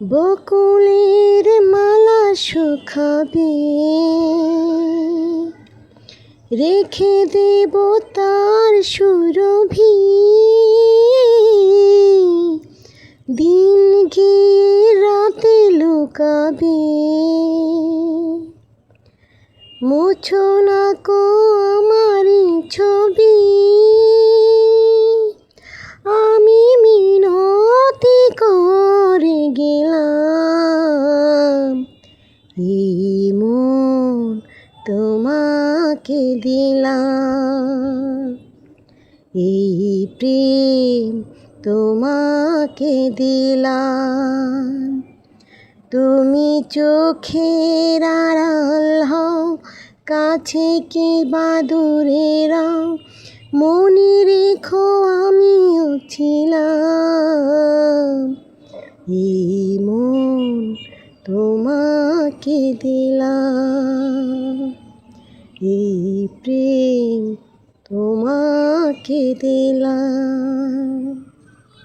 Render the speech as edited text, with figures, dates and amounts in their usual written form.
বকুলের মালা শুকাবে, রেখে দেব তার সুরভি। দিন গিয়ে রাতে লুকাবে, মুছো না কো আমারই ছবি। আমি মিনতি করে গেলাম, এই মন তোমাকে দিলাম, এই প্রেম তোমাকে দিলাম। তুমি চোখের আড়াল হও, কাছে কে বা দূরে রাও, মনে রেখো আমিও ছিলাম। এই মন তোমাকে দিলাম, এই প্রেম তোমাকে দিলাম।